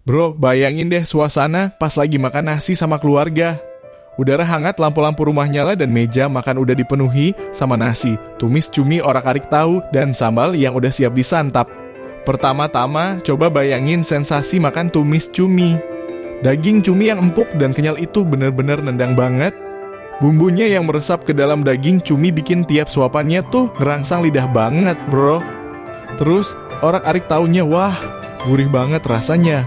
Bro, bayangin deh suasana pas lagi makan nasi sama keluarga. Udara hangat, lampu-lampu rumah nyala, dan meja makan udah dipenuhi sama nasi, tumis cumi orak-arik tahu, dan sambal yang udah siap disantap. Pertama-tama, coba bayangin sensasi makan tumis cumi. Daging cumi yang empuk dan kenyal itu bener-bener nendang banget. Bumbunya yang meresap ke dalam daging cumi bikin tiap suapannya tuh ngerangsang lidah banget, bro. Terus, orak-arik tahunya, wah, gurih banget rasanya.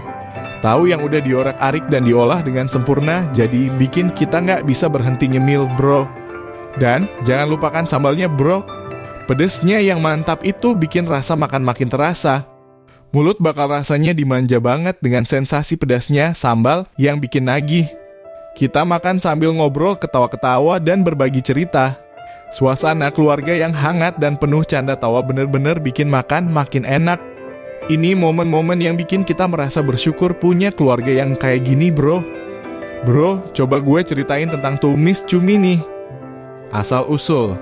Tahu yang udah diorak-arik dan diolah dengan sempurna, jadi bikin kita nggak bisa berhenti nyemil, bro. Dan jangan lupakan sambalnya, bro. Pedesnya yang mantap itu bikin rasa makan makin terasa. Mulut bakal rasanya dimanja banget dengan sensasi pedasnya sambal yang bikin nagih. Kita makan sambil ngobrol, ketawa-ketawa, dan berbagi cerita. Suasana keluarga yang hangat dan penuh canda tawa bener-bener bikin makan makin enak. Ini momen-momen yang bikin kita merasa bersyukur punya keluarga yang kayak gini, bro. Bro, coba gue ceritain tentang tumis cumi nih. Asal-usul.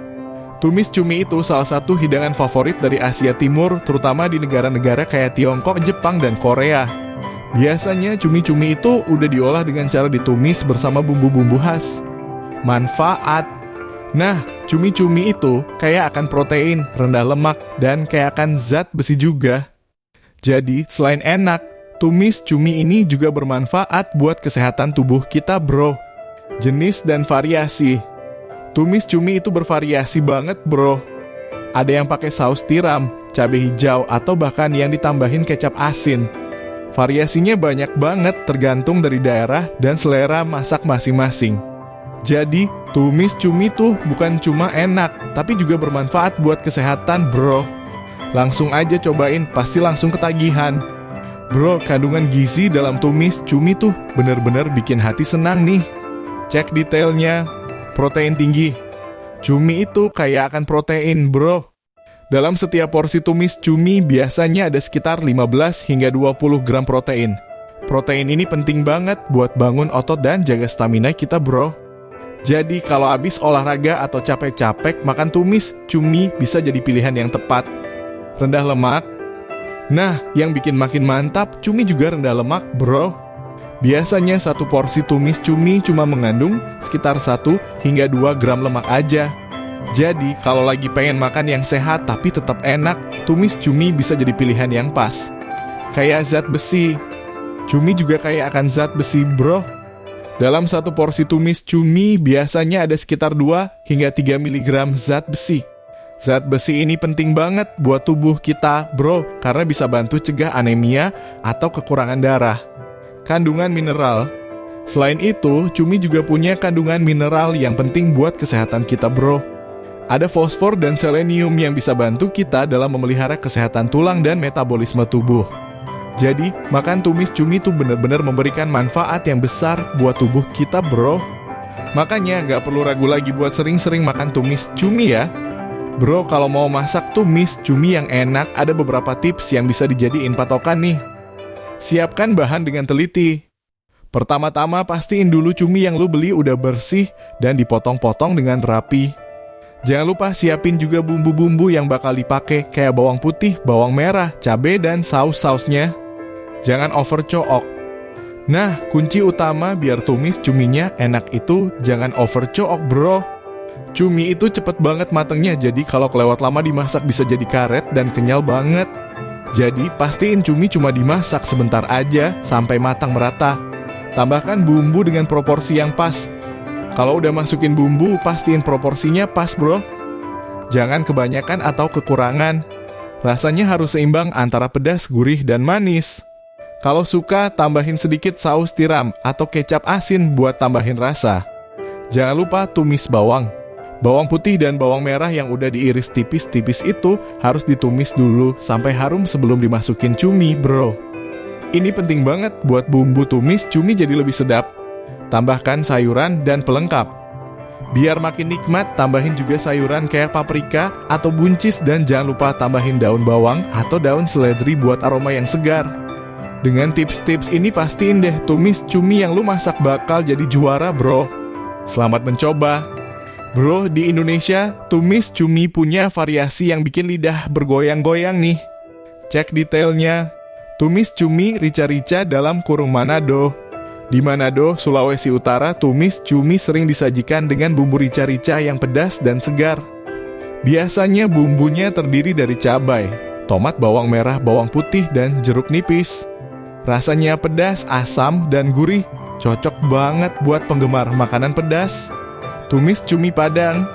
Tumis cumi itu salah satu hidangan favorit dari Asia Timur, terutama di negara-negara kayak Tiongkok, Jepang, dan Korea. Biasanya cumi-cumi itu udah diolah dengan cara ditumis bersama bumbu-bumbu khas. Manfaat. Nah, cumi-cumi itu kaya akan protein, rendah lemak, dan kaya akan zat besi juga. Jadi, selain enak, tumis cumi ini juga bermanfaat buat kesehatan tubuh kita, bro. Jenis dan variasi. Tumis cumi itu bervariasi banget, bro. Ada yang pakai saus tiram, cabai hijau, atau bahkan yang ditambahin kecap asin. Variasinya banyak banget tergantung dari daerah dan selera masak masing-masing. Jadi, tumis cumi tuh bukan cuma enak, tapi juga bermanfaat buat kesehatan, bro. Langsung aja cobain, pasti langsung ketagihan. Bro, kandungan gizi dalam tumis cumi tuh bener-bener bikin hati senang nih. Cek detailnya. Protein tinggi. Cumi itu kaya akan protein, bro. Dalam setiap porsi tumis cumi biasanya ada sekitar 15 hingga 20 gram protein. Protein ini penting banget buat bangun otot dan jaga stamina kita, bro. Jadi kalau habis olahraga atau capek-capek, makan tumis cumi bisa jadi pilihan yang tepat. Rendah lemak. Nah, yang bikin makin mantap, cumi juga rendah lemak, bro. Biasanya satu porsi tumis cumi cuma mengandung sekitar 1 hingga 2 gram lemak aja. Jadi, kalau lagi pengen makan yang sehat tapi tetap enak, tumis cumi bisa jadi pilihan yang pas. Kayak zat besi. Cumi juga kaya akan zat besi, bro. Dalam satu porsi tumis cumi biasanya ada sekitar 2 hingga 3 mg zat besi. Zat besi ini penting banget buat tubuh kita, bro, karena bisa bantu cegah anemia atau kekurangan darah. Kandungan mineral. Selain itu, cumi juga punya kandungan mineral yang penting buat kesehatan kita, bro. Ada fosfor dan selenium yang bisa bantu kita dalam memelihara kesehatan tulang dan metabolisme tubuh. Jadi, makan tumis cumi tuh bener-bener memberikan manfaat yang besar buat tubuh kita, bro. Makanya, nggak perlu ragu lagi buat sering-sering makan tumis cumi ya. Bro, kalau mau masak tumis cumi yang enak, ada beberapa tips yang bisa dijadiin patokan nih. Siapkan bahan dengan teliti. Pertama-tama pastiin dulu cumi yang lu beli udah bersih dan dipotong-potong dengan rapi. Jangan lupa siapin juga bumbu-bumbu yang bakal dipakai, kayak bawang putih, bawang merah, cabai, dan saus-sausnya. Jangan overcook. Nah, kunci utama biar tumis cuminya enak itu jangan overcook, bro. Cumi itu cepet banget matengnya, jadi kalau kelewat lama dimasak bisa jadi karet dan kenyal banget. Jadi pastiin cumi cuma dimasak sebentar aja sampai matang merata. Tambahkan bumbu dengan proporsi yang pas. Kalau udah masukin bumbu, pastiin proporsinya pas, bro. Jangan kebanyakan atau kekurangan. Rasanya harus seimbang antara pedas, gurih, dan manis. Kalau suka, tambahin sedikit saus tiram atau kecap asin buat tambahin rasa. Jangan lupa tumis bawang. Bawang putih dan bawang merah yang udah diiris tipis-tipis itu harus ditumis dulu sampai harum sebelum dimasukin cumi, bro. Ini penting banget buat bumbu tumis cumi jadi lebih sedap. Tambahkan sayuran dan pelengkap. Biar makin nikmat, tambahin juga sayuran kayak paprika atau buncis dan jangan lupa tambahin daun bawang atau daun seledri buat aroma yang segar. Dengan tips-tips ini pastiin deh tumis cumi yang lu masak bakal jadi juara, bro. Selamat mencoba. Bro, di Indonesia, tumis cumi punya variasi yang bikin lidah bergoyang-goyang nih. Cek detailnya. Tumis cumi rica-rica dalam kurung Manado. Di Manado, Sulawesi Utara, tumis cumi sering disajikan dengan bumbu rica-rica yang pedas dan segar. Biasanya bumbunya terdiri dari cabai, tomat, bawang merah, bawang putih, dan jeruk nipis. Rasanya pedas, asam, dan gurih, cocok banget buat penggemar makanan pedas. Tumis cumi Padang.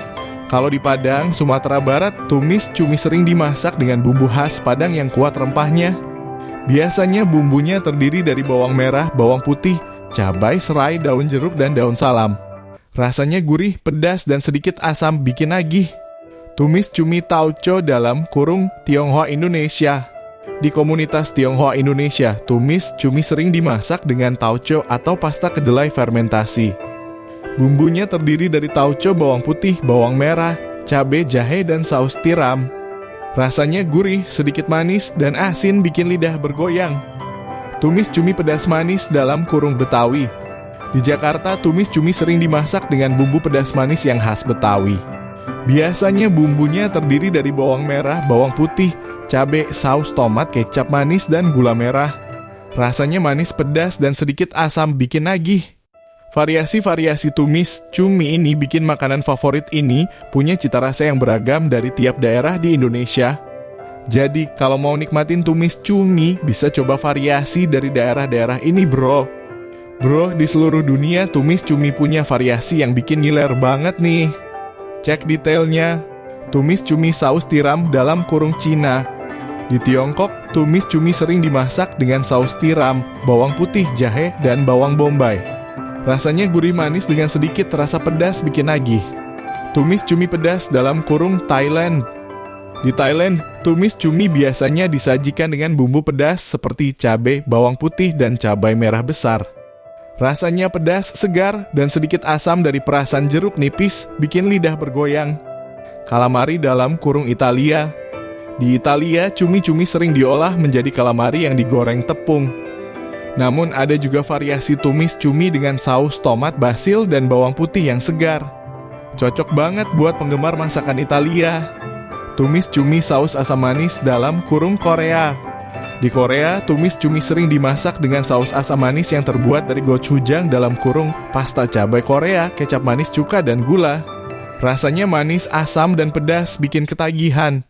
Kalau di Padang, Sumatera Barat, tumis cumi sering dimasak dengan bumbu khas Padang yang kuat rempahnya. Biasanya bumbunya terdiri dari bawang merah, bawang putih, cabai, serai, daun jeruk, dan daun salam. Rasanya gurih, pedas, dan sedikit asam bikin nagih. Tumis cumi tauco dalam kurung Tionghoa Indonesia. Di komunitas Tionghoa Indonesia, tumis cumi sering dimasak dengan tauco atau pasta kedelai fermentasi. Bumbunya terdiri dari tauco, bawang putih, bawang merah, cabai, jahe, dan saus tiram. Rasanya gurih, sedikit manis, dan asin bikin lidah bergoyang. Tumis cumi pedas manis dalam kurung Betawi. Di Jakarta, tumis cumi sering dimasak dengan bumbu pedas manis yang khas Betawi. Biasanya bumbunya terdiri dari bawang merah, bawang putih, cabai, saus tomat, kecap manis, dan gula merah. Rasanya manis, pedas, dan sedikit asam bikin nagih. Variasi-variasi tumis cumi ini bikin makanan favorit ini punya cita rasa yang beragam dari tiap daerah di Indonesia. Jadi, kalau mau nikmatin tumis cumi, bisa coba variasi dari daerah-daerah ini, bro. Bro, di seluruh dunia tumis cumi punya variasi yang bikin ngiler banget nih. Cek detailnya. Tumis cumi saus tiram dalam kurung Cina. Di Tiongkok, tumis cumi sering dimasak dengan saus tiram, bawang putih, jahe, dan bawang bombay. Rasanya gurih manis dengan sedikit rasa pedas bikin nagih. Tumis cumi pedas dalam kurung Thailand. Di Thailand, tumis cumi biasanya disajikan dengan bumbu pedas seperti cabai, bawang putih, dan cabai merah besar. Rasanya pedas, segar, dan sedikit asam dari perasan jeruk nipis bikin lidah bergoyang. Calamari dalam kurung Italia. Di Italia, cumi-cumi sering diolah menjadi calamari yang digoreng tepung. Namun ada juga variasi tumis cumi dengan saus tomat, basil, dan bawang putih yang segar. Cocok banget buat penggemar masakan Italia. Tumis cumi saus asam manis dalam kurung Korea. Di Korea, tumis cumi sering dimasak dengan saus asam manis yang terbuat dari gochujang dalam kurung pasta cabai Korea, kecap manis, cuka, dan gula. Rasanya manis, asam, dan pedas bikin ketagihan.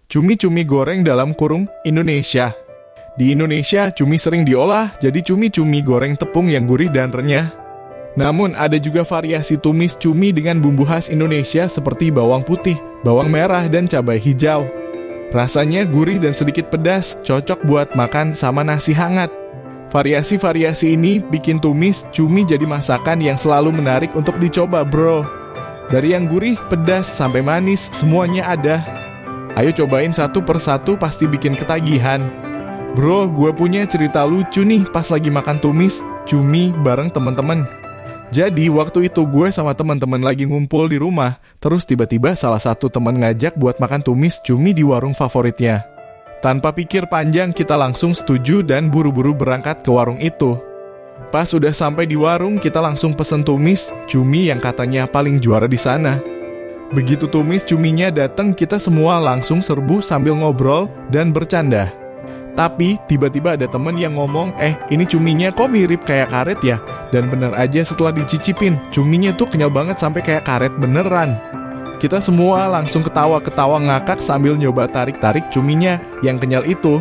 Cumi-cumi goreng dalam kurung Indonesia. Di Indonesia, cumi sering diolah jadi cumi-cumi goreng tepung yang gurih dan renyah. Namun ada juga variasi tumis cumi dengan bumbu khas Indonesia seperti bawang putih, bawang merah, dan cabai hijau. Rasanya gurih dan sedikit pedas, cocok buat makan sama nasi hangat. Variasi-variasi ini bikin tumis cumi jadi masakan yang selalu menarik untuk dicoba, bro. Dari yang gurih, pedas, sampai manis, semuanya ada. Ayo cobain satu persatu, pasti bikin ketagihan. Bro, gue punya cerita lucu nih pas lagi makan tumis cumi bareng temen-temen. Jadi waktu itu gue sama teman-teman lagi ngumpul di rumah, terus tiba-tiba salah satu teman ngajak buat makan tumis cumi di warung favoritnya. Tanpa pikir panjang kita langsung setuju dan buru-buru berangkat ke warung itu. Pas udah sampai di warung, kita langsung pesen tumis cumi yang katanya paling juara di sana. Begitu tumis cuminya datang, kita semua langsung serbu sambil ngobrol dan bercanda. Tapi tiba-tiba ada temen yang ngomong, ini cuminya kok mirip kayak karet ya? Dan bener aja setelah dicicipin, cuminya tuh kenyal banget sampai kayak karet beneran. Kita semua langsung ketawa-ketawa ngakak sambil nyoba tarik-tarik cuminya yang kenyal itu.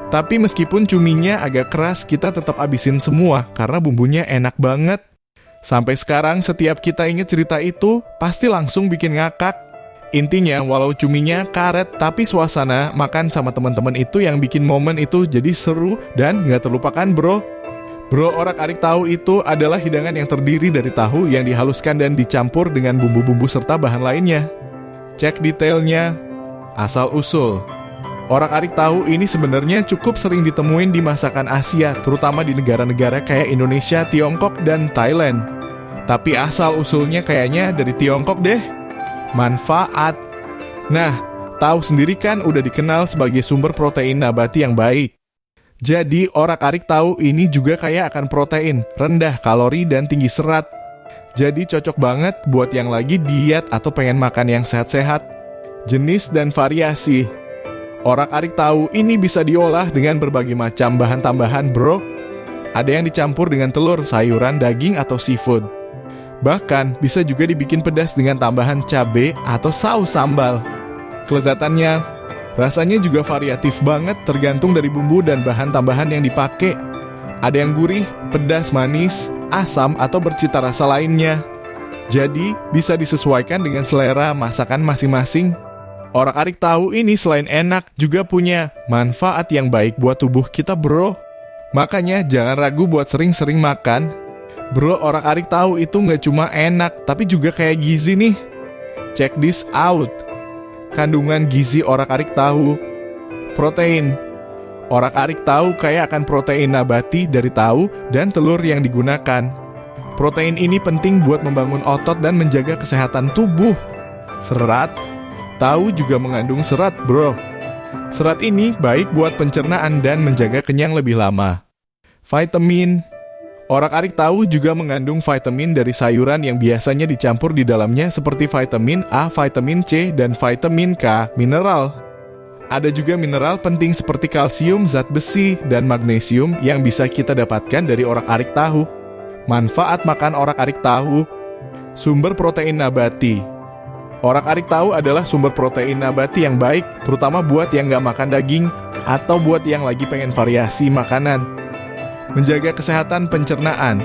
Tapi meskipun cuminya agak keras, kita tetap abisin semua karena bumbunya enak banget. Sampai sekarang setiap kita inget cerita itu, pasti langsung bikin ngakak. Intinya, walau cuminya karet, tapi suasana makan sama teman-teman itu yang bikin momen itu jadi seru dan gak terlupakan, bro. Bro, orak-arik tahu itu adalah hidangan yang terdiri dari tahu yang dihaluskan dan dicampur dengan bumbu-bumbu serta bahan lainnya. Cek detailnya. Asal-usul. Orak-arik tahu ini sebenarnya cukup sering ditemuin di masakan Asia, terutama di negara-negara kayak Indonesia, Tiongkok, dan Thailand. Tapi asal-usulnya kayaknya dari Tiongkok deh. Manfaat. Nah, tahu sendiri kan udah dikenal sebagai sumber protein nabati yang baik. Jadi, orak-arik tahu ini juga kaya akan protein, rendah kalori, dan tinggi serat. Jadi cocok banget buat yang lagi diet atau pengen makan yang sehat-sehat. Jenis dan variasi. Orak-arik tahu ini bisa diolah dengan berbagai macam bahan tambahan, bro. Ada yang dicampur dengan telur, sayuran, daging, atau seafood. Bahkan bisa juga dibikin pedas dengan tambahan cabai atau saus sambal. Kelezatannya, rasanya juga variatif banget tergantung dari bumbu dan bahan tambahan yang dipakai. Ada yang gurih, pedas, manis, asam, atau bercita rasa lainnya. Jadi, bisa disesuaikan dengan selera masakan masing-masing. Orak-arik tahu ini selain enak, juga punya manfaat yang baik buat tubuh kita, bro. Makanya jangan ragu buat sering-sering makan. Bro, orak-arik tahu itu nggak cuma enak, tapi juga kayak gizi nih. Check this out. Kandungan gizi orak-arik tahu. Protein. Orak-arik tahu kaya akan protein nabati dari tahu dan telur yang digunakan. Protein ini penting buat membangun otot dan menjaga kesehatan tubuh. Serat. Tahu juga mengandung serat, bro. Serat ini baik buat pencernaan dan menjaga kenyang lebih lama. Vitamin. Orak-arik tahu juga mengandung vitamin dari sayuran yang biasanya dicampur di dalamnya seperti vitamin A, vitamin C, dan vitamin K, mineral. Ada juga mineral penting seperti kalsium, zat besi, dan magnesium yang bisa kita dapatkan dari orak-arik tahu. Manfaat makan orak-arik tahu. Sumber protein nabati. Orak-arik tahu adalah sumber protein nabati yang baik, terutama buat yang nggak makan daging atau buat yang lagi pengen variasi makanan. Menjaga kesehatan pencernaan.